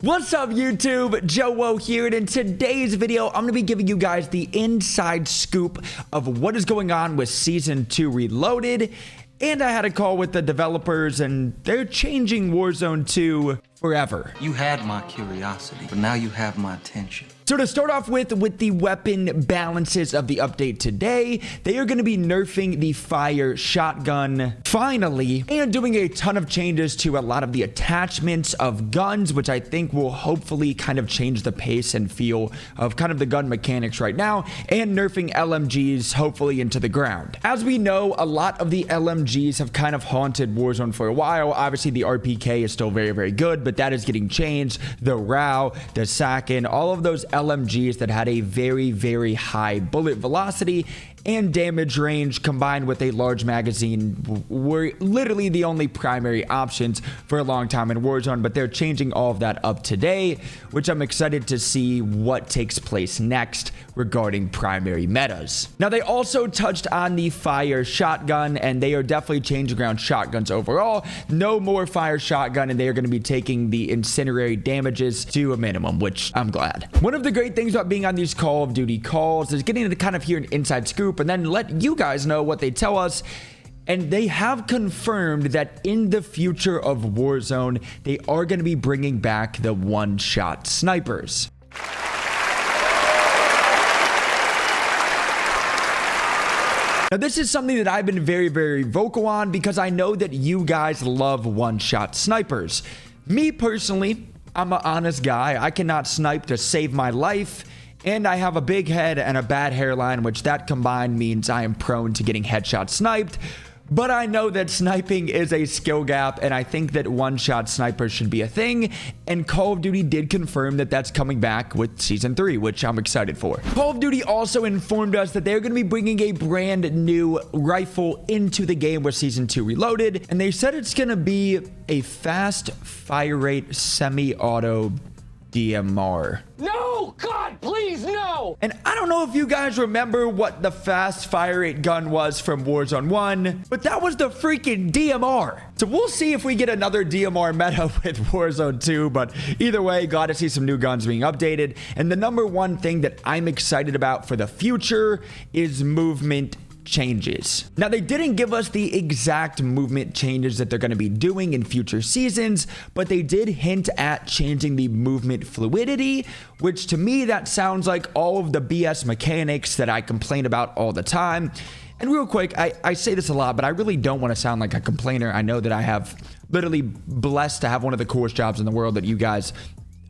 What's up YouTube, JoeWo here, and in today's video I'm going to be giving you guys the inside scoop of what is going on with Season 2 Reloaded. And I had a call with the developers and they're changing Warzone 2 forever. You had my curiosity, but now you have my attention. So to start off with the weapon balances of the update today, they are going to be nerfing the fire shotgun finally, and doing a ton of changes to a lot of the attachments of guns, which I think will hopefully kind of change the pace and feel of kind of the gun mechanics right now, and nerfing LMGs hopefully into the ground. As we know, a lot of the LMGs have kind of haunted Warzone for a while. Obviously the RPK is still very, very good, but that is getting changed. The RAW, the Sakin, all of those LMGs that had a very, very high bullet velocity and damage range combined with a large magazine were literally the only primary options for a long time in Warzone, but they're changing all of that up today, which I'm excited to see what takes place next regarding primary metas. Now, they also touched on the fire shotgun, and they are definitely changing around shotguns overall. No more fire shotgun, and they are going to be taking the incendiary damages to a minimum, which I'm glad. One of the great things about being on these Call of Duty calls is getting to kind of hear an inside scoop and then let you guys know what they tell us. And they have confirmed that in the future of Warzone, they are going to be bringing back the one-shot snipers. Now, this is something that I've been very, very vocal on because I know that you guys love one-shot snipers. Me personally, I'm an honest guy. I cannot snipe to save my life. And I have a big head and a bad hairline, which that combined means I am prone to getting headshot sniped. But I know that sniping is a skill gap, and I think that one-shot snipers should be a thing. And Call of Duty did confirm that that's coming back with Season 3, which I'm excited for. Call of Duty also informed us that they're going to be bringing a brand new rifle into the game with Season 2 Reloaded. And they said it's going to be a fast fire rate semi-auto DMR. No! God, please, no! And I don't know if you guys remember what the fast fire rate gun was from Warzone 1, but that was the freaking DMR. So we'll see if we get another DMR meta with Warzone 2, but either way, glad to see some new guns being updated. And the number one thing that I'm excited about for the future is movement changes. Now, they didn't give us the exact movement changes that they're going to be doing in future seasons, but they did hint at changing the movement fluidity, which to me, that sounds like all of the BS mechanics that I complain about all the time. And real quick, I say this a lot, but I really don't want to sound like a complainer. I know that I have literally blessed to have one of the coolest jobs in the world that you guys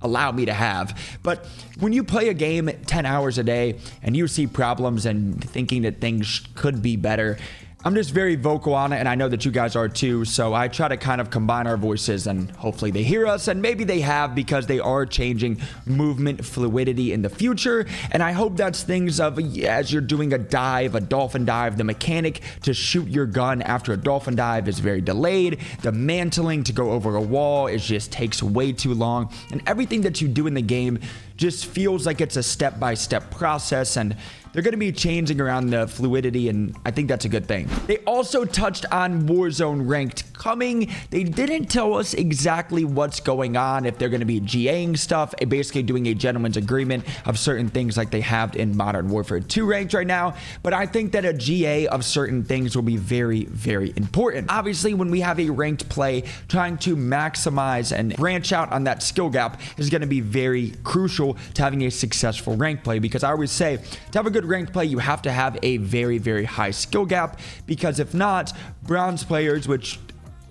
allow me to have. But when you play a game 10 hours a day and you see problems and thinking that things could be better, I'm just very vocal on it, and I know that you guys are too, so I try to kind of combine our voices, and hopefully they hear us, and maybe they have, because they are changing movement fluidity in the future. And I hope that's things of, as you're doing a dive, a dolphin dive, the mechanic to shoot your gun after a dolphin dive is very delayed. The mantling to go over a wall, it just takes way too long, and everything that you do in the game just feels like it's a step-by-step process, and they're going to be changing around the fluidity, and I think that's a good thing. They also touched on Warzone Ranked coming. They didn't tell us exactly what's going on, if they're going to be GAing stuff, basically doing a gentleman's agreement of certain things like they have in Modern Warfare 2 Ranked right now, but I think that a GA of certain things will be very, very important. Obviously, when we have a ranked play, trying to maximize and branch out on that skill gap is going to be very crucial to having a successful ranked play, because I always say, to have a good ranked play, you have to have a very, very high skill gap, because if not, bronze players, which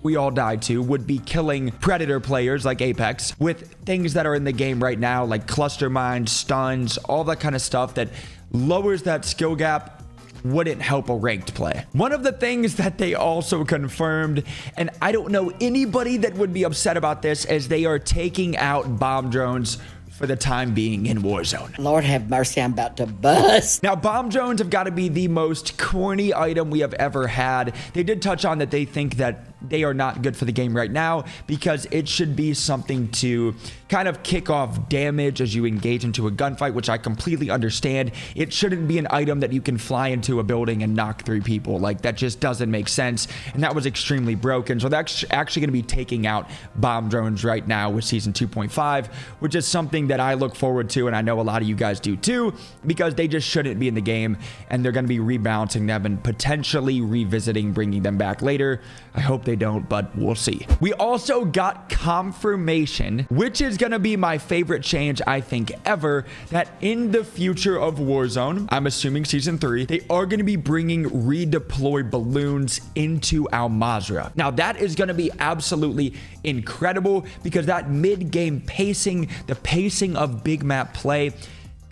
we all died to, would be killing predator players like Apex with things that are in the game right now, like cluster mines, stuns, all that kind of stuff that lowers that skill gap, wouldn't help a ranked play. One of the things that they also confirmed, and I don't know anybody that would be upset about this, is they are taking out bomb drones for the time being in Warzone. Lord have mercy, I'm about to bust. Now, bomb drones have got to be the most corny item we have ever had. They did touch on that they think that they are not good for the game right now, because it should be something to kind of kick off damage as you engage into a gunfight, which I completely understand. It shouldn't be an item that you can fly into a building and knock 3 people. Like, that just doesn't make sense, and that was extremely broken. So that's actually going to be taking out bomb drones right now with season 2.5, which is something that I look forward to, and I know a lot of you guys do too, because they just shouldn't be in the game, and they're going to be rebalancing them and potentially revisiting bringing them back later. I hope they don't, but we'll see. We also got confirmation, which is going to be my favorite change I think ever, that in the future of Warzone, I'm assuming season 3, they are going to be bringing redeploy balloons into Al Mazrah. Now that is going to be absolutely incredible, because that mid-game pacing, the pacing of big map play,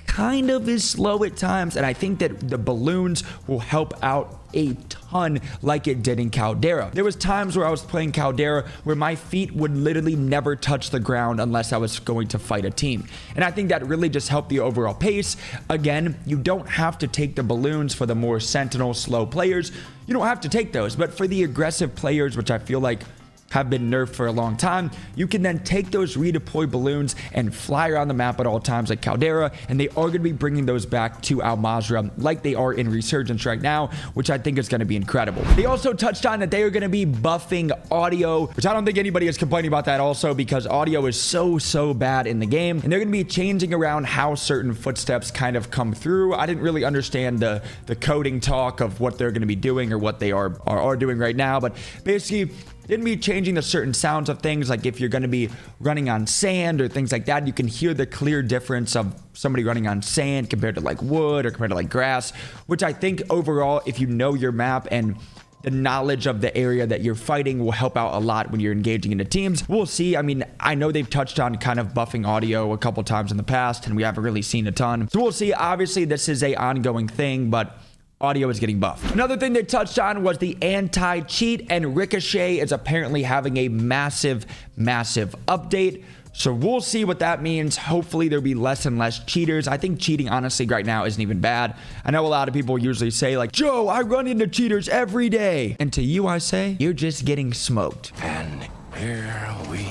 kind of is slow at times, and I think that the balloons will help out a ton like it did in Caldera. There was times where I was playing Caldera where my feet would literally never touch the ground unless I was going to fight a team, and I think that really just helped the overall pace. Again, you don't have to take the balloons for the more sentinel slow players. You don't have to take those, but for the aggressive players, which I feel like have been nerfed for a long time, you can then take those redeploy balloons and fly around the map at all times like Caldera, and they are going to be bringing those back to Al Mazrah like they are in Resurgence right now, which I think is going to be incredible. They also touched on that they are going to be buffing audio, which I don't think anybody is complaining about that also, because audio is so bad in the game, and they're going to be changing around how certain footsteps kind of come through. I didn't really understand the coding talk of what they're going to be doing or what they are doing right now, but basically didn't be changing the certain sounds of things. Like if you're going to be running on sand or things like that, you can hear the clear difference of somebody running on sand compared to like wood or compared to like grass, which I think overall, if you know your map and the knowledge of the area that you're fighting, will help out a lot when you're engaging into teams. We'll see. I mean, I know they've touched on kind of buffing audio a couple times in the past, and we haven't really seen a ton. So we'll see. Obviously, this is a ongoing thing, but audio is getting buffed. Another thing they touched on was the anti-cheat, and Ricochet is apparently having a massive update. So we'll see what that means. Hopefully there'll be less and less cheaters. I think cheating honestly right now isn't even bad. I know a lot of people usually say like, Joe, I run into cheaters every day. And to you I say, you're just getting smoked. And here we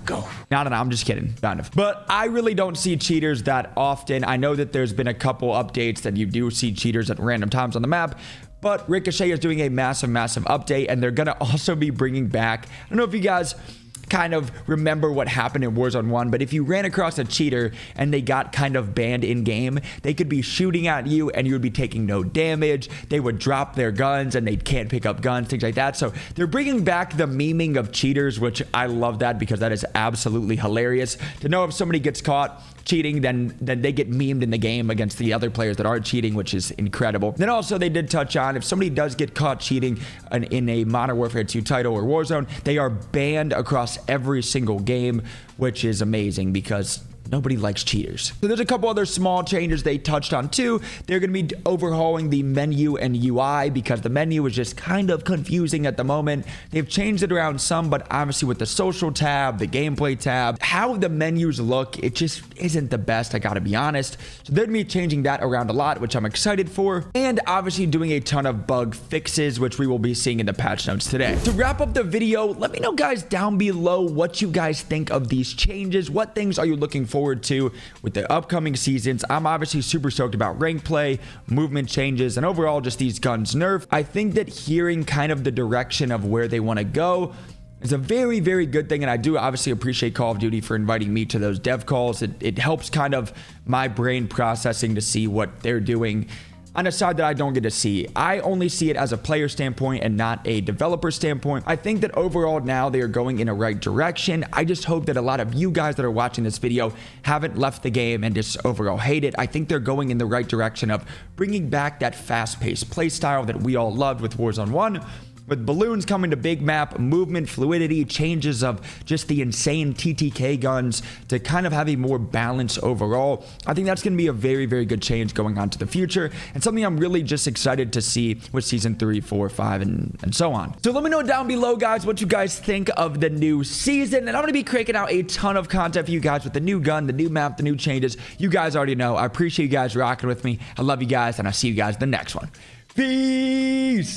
go. No, I'm just kidding, kind of. But I really don't see cheaters that often. I know that there's been a couple updates that you do see cheaters at random times on the map, but Ricochet is doing a massive update, and they're going to also be bringing back, I don't know if you guys kind of remember what happened in Warzone 1, but if you ran across a cheater and they got kind of banned in game, they could be shooting at you and you would be taking no damage. They would drop their guns and they can't pick up guns, things like that. So they're bringing back the memeing of cheaters, which I love that, because that is absolutely hilarious to know if somebody gets caught cheating, then they get memed in the game against the other players that are cheating, which is incredible. Then also they did touch on, if somebody does get caught cheating in a Modern Warfare 2 title or Warzone, they are banned across every single game, which is amazing because nobody likes cheaters. So there's a couple other small changes they touched on too. They're going to be overhauling the menu and UI, because the menu is just kind of confusing at the moment. They've changed it around some, but obviously with the social tab, the gameplay tab, how the menus look, it just isn't the best, I gotta be honest. So they're going to be changing that around a lot, which I'm excited for, and obviously doing a ton of bug fixes, which we will be seeing in the patch notes today. To wrap up the video, let me know guys down below what you guys think of these changes. What things are you looking forward to with the upcoming seasons? I'm obviously super stoked about rank play, movement changes, and overall just these guns nerf. I think that hearing kind of the direction of where they want to go is a very good thing, and I do obviously appreciate Call of Duty for inviting me to those dev calls. It helps kind of my brain processing to see what they're doing on a side that I don't get to see. I only see it as a player standpoint and not a developer standpoint. I think that overall now they are going in a right direction. I just hope that a lot of you guys that are watching this video haven't left the game and just overall hate it. I think they're going in the right direction of bringing back that fast-paced play style that we all loved with Warzone 1. With balloons coming to big map, movement, fluidity, changes of just the insane TTK guns to kind of have a more balance overall. I think that's going to be a very good change going on to the future, and something I'm really just excited to see with season 3, 4, 5, and so on. So let me know down below, guys, what you guys think of the new season, and I'm going to be cranking out a ton of content for you guys with the new gun, the new map, the new changes. You guys already know. I appreciate you guys rocking with me. I love you guys, and I'll see you guys in the next one. Peace!